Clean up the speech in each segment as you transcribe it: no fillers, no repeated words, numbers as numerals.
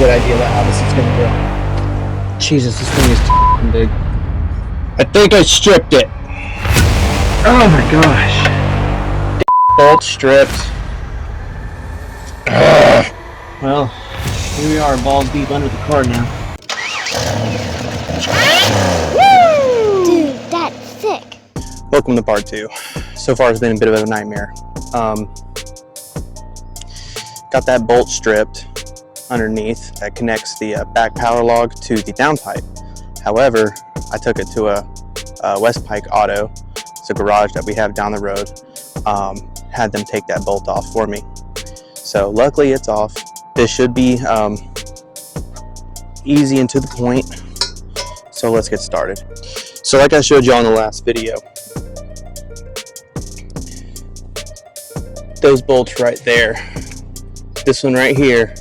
good idea about how this is going to go. Jesus, this thing is big. I think I stripped it. Oh my gosh. Bolt stripped. Well, here we are, balls deep under the car now. Dude, that's sick. Welcome to part 2. So far it's been a bit of a nightmare. Got that bolt stripped underneath that connects the back power log to the downpipe. However, I took it to a West Pike Auto. It's a garage that we have down the road. Had them take that bolt off for me. So luckily it's off. This should be easy and to the point. So let's get started. So like I showed you on the last video, those bolts right there, this one right here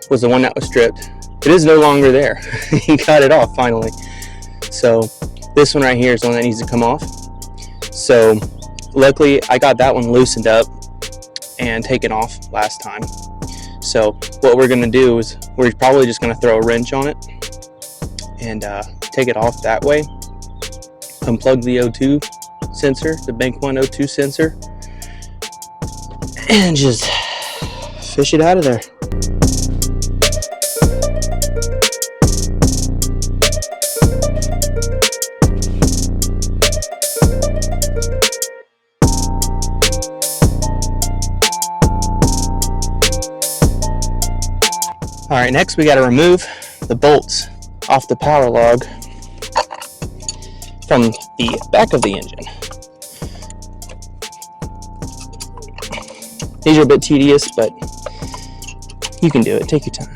was the one that was stripped. It is no longer there. He got it off finally. So this one right here is the one that needs to come off. So luckily I got that one loosened up and taken off last time. So what we're gonna do is we're probably just gonna throw a wrench on it and take it off that way. Unplug the O2 sensor, the Bank 1 O2 sensor, and just fish it out of there. All right, next we got to remove the bolts off the power log from the back of the engine. These are a bit tedious, but you can do it. Take your time.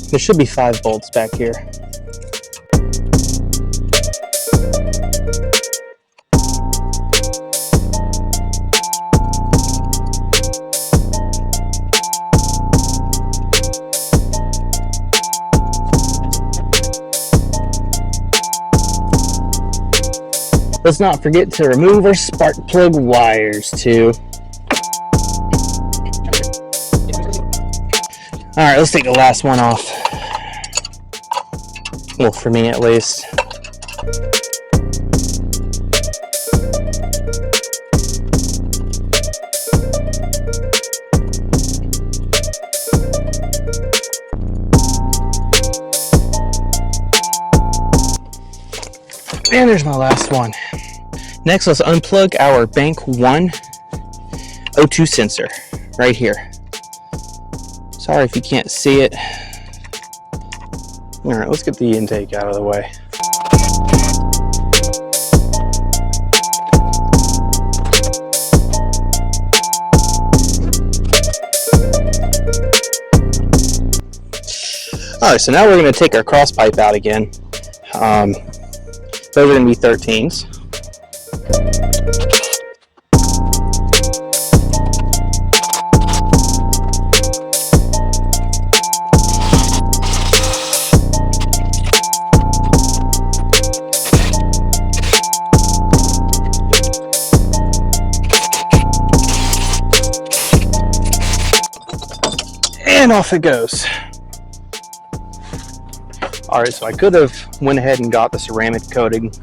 There should be 5 bolts back here. Let's not forget to remove our spark plug wires too. All right, let's take the last one off. Well, for me at least. And there's my last one. Next, let's unplug our Bank 1 O2 sensor right here. Sorry if you can't see it. All right, let's get the intake out of the way. All right, so now we're going to take our cross pipe out again. Those are going to be 13s. And off it goes. All right, so I could have went ahead and got the ceramic coated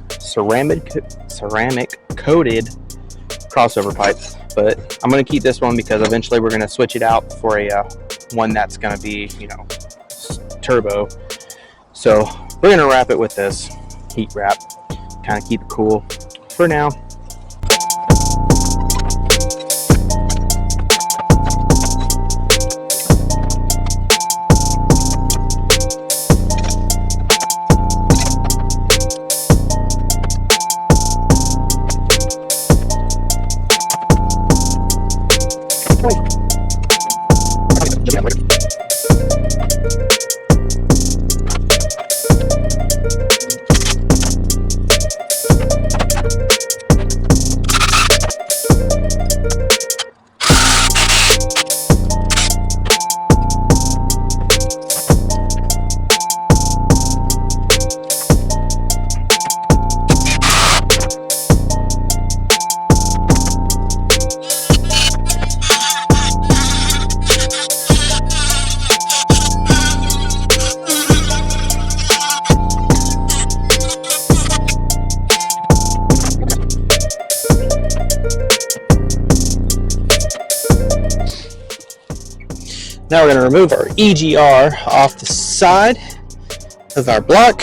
crossover pipe, but I'm going to keep this one because eventually we're going to switch it out for a one that's going to be, you know, turbo. So we're going to wrap it with this heat wrap, kind of keep it cool for now. Now we're going to remove our EGR off the side of our block.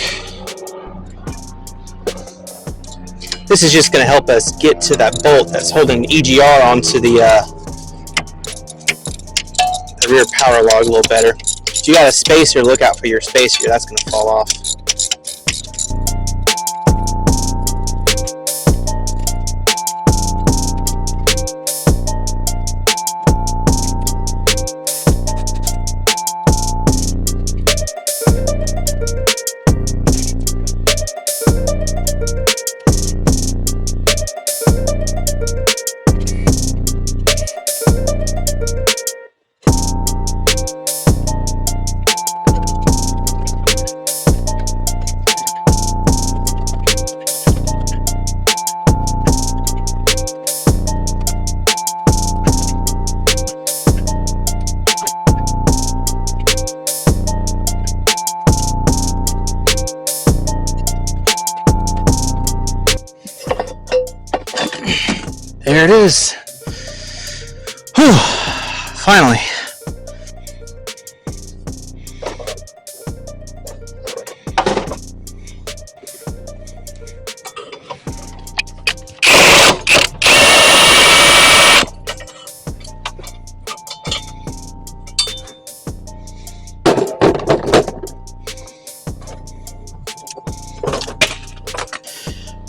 This is just going to help us get to that bolt that's holding the EGR onto the rear power log a little better. If you got a spacer, look out for your spacer. That's going to fall off. There it is. Whew. Finally.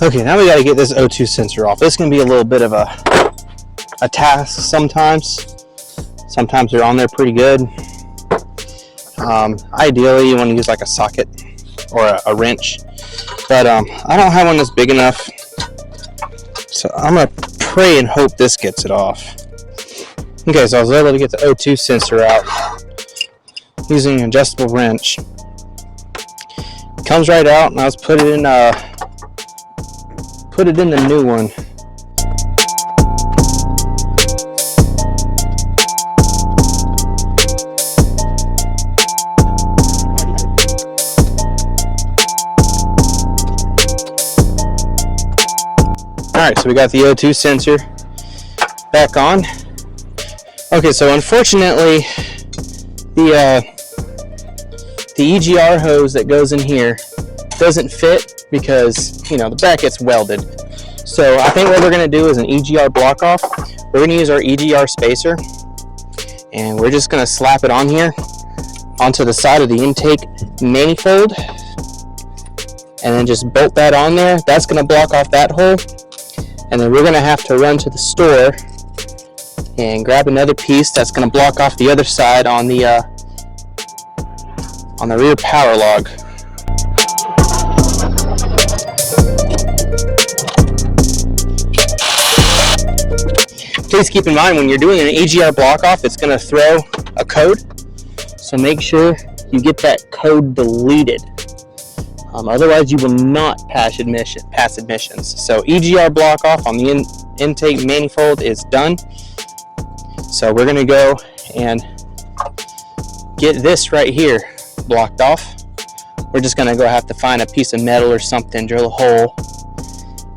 Okay, now we got to get this O2 sensor off. This can be a little bit of a task sometimes. Sometimes they're on there pretty good. Ideally, you want to use like a socket or a wrench, but I don't have one that's big enough. So I'm gonna pray and hope this gets it off. Okay, so I was able to get the O2 sensor out using an adjustable wrench. It comes right out, and I was put it in the new one. Alright, so we got the O2 sensor back on. Okay, so unfortunately the EGR hose that goes in here doesn't fit because, you know, the bracket's welded. So I think what we're going to do is an EGR block off. We're going to use our EGR spacer, and we're just going to slap it on here onto the side of the intake manifold, and then just bolt that on there. That's going to block off that hole, and then we're going to have to run to the store and grab another piece that's going to block off the other side on the rear power log. Please keep in mind when you're doing an EGR block off, it's going to throw a code, so make sure you get that code deleted. Otherwise you will not pass admissions. So EGR block off on the intake manifold is done. So we're going to go and get this right here blocked off. We're just going to go have to find a piece of metal or something, drill a hole,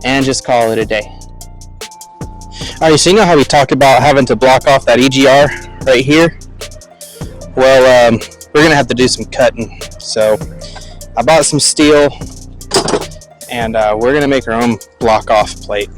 and just call it a day. Alright, so you know how we talked about having to block off that EGR right here? Well, we're going to have to do some cutting. So I bought some steel, and we're going to make our own block off plate.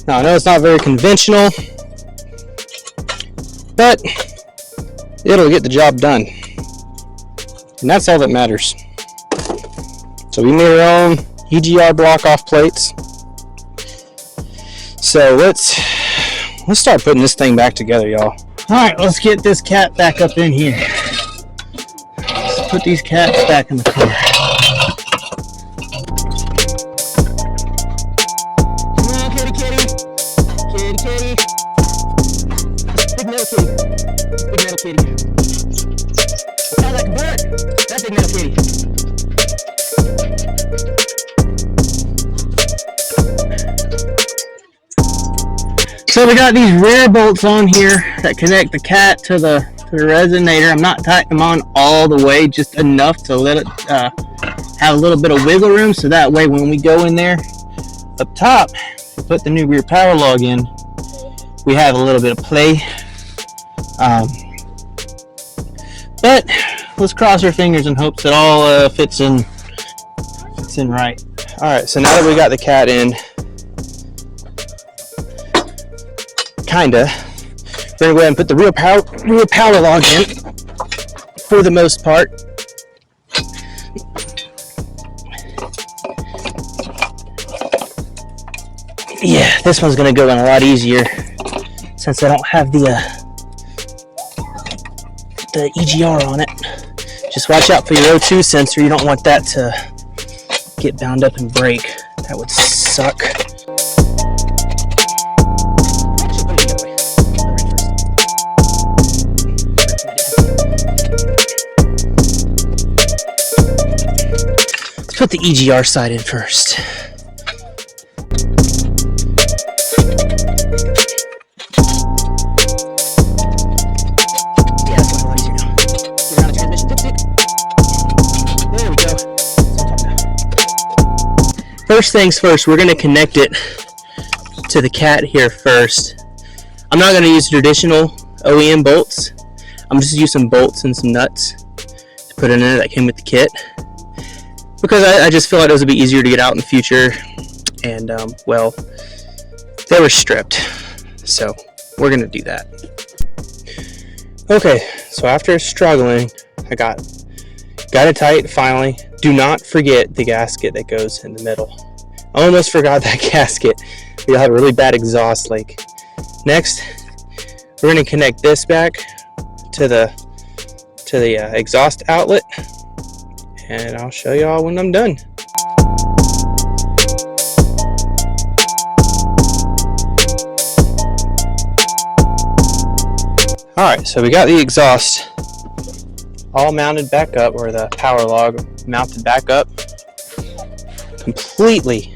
Now I know it's not very conventional, but it'll get the job done. And that's all that matters. So we made our own EGR block off plates. So let's start putting this thing back together, y'all. All right, let's get this cat back up in here. Let's put these cats back in the car. Come on, kitty, kitty. Kitty, kitty. Big metal kitty. Big metal kitty. Sounds like a bird. That's big metal kitty. So we got these rear bolts on here that connect the cat to the resonator. I'm not tightening them on all the way, just enough to let it have a little bit of wiggle room, so that way when we go in there up top, we put the new rear power log in, we have a little bit of play. But let's cross our fingers and hope that all fits in right. All right, so now that we got the cat in, kinda, we're gonna go ahead and put the rear power log in for the most part. Yeah, this one's gonna go in a lot easier since I don't have the EGR on it. Just watch out for your O2 sensor. You don't want that to get bound up and break. That would suck. Let's put the EGR side in first. First things first, we're going to connect it to the cat here first. I'm not going to use traditional OEM bolts. I'm just use some bolts and some nuts to put in there that came with the kit, because I just feel like those would be easier to get out in the future, and well, they were stripped, so we're going to do that. Okay, so after struggling, I got it tight finally. Do not forget the gasket that goes in the middle. I almost forgot that gasket. We had a really bad exhaust leak. Next, we're going to connect this back to the exhaust outlet, and I'll show y'all when I'm done. All right, so we got the exhaust all mounted back up, or the power log mounted back up completely,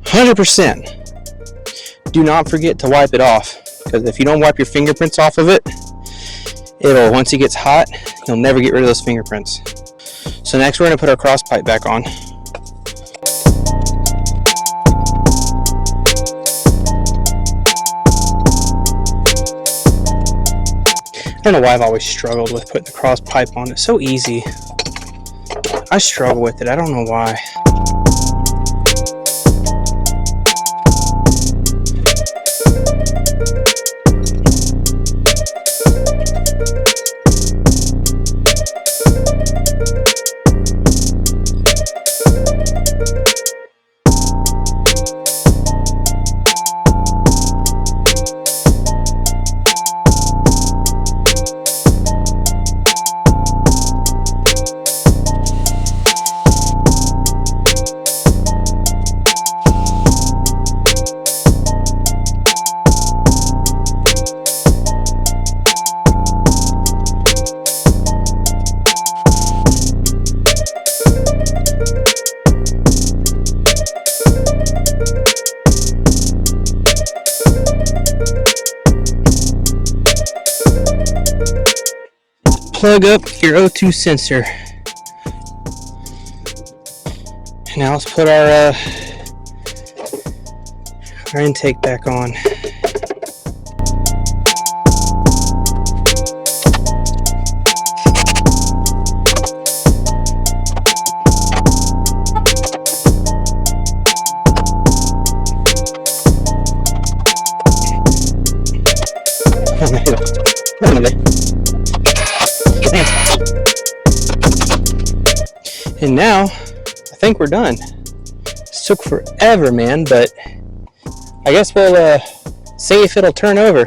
100%. Do not forget to wipe it off, because if you don't wipe your fingerprints off of it, it'll, once it gets hot, you'll never get rid of those fingerprints. So next we're going to put our cross pipe back on. I don't know why I've always struggled with putting the cross pipe on. It's so easy. I struggle with it. I don't know why. Plug up your O2 sensor. Now let's put our intake back on. And now, I think we're done. This took forever, man, but I guess we'll see if it'll turn over.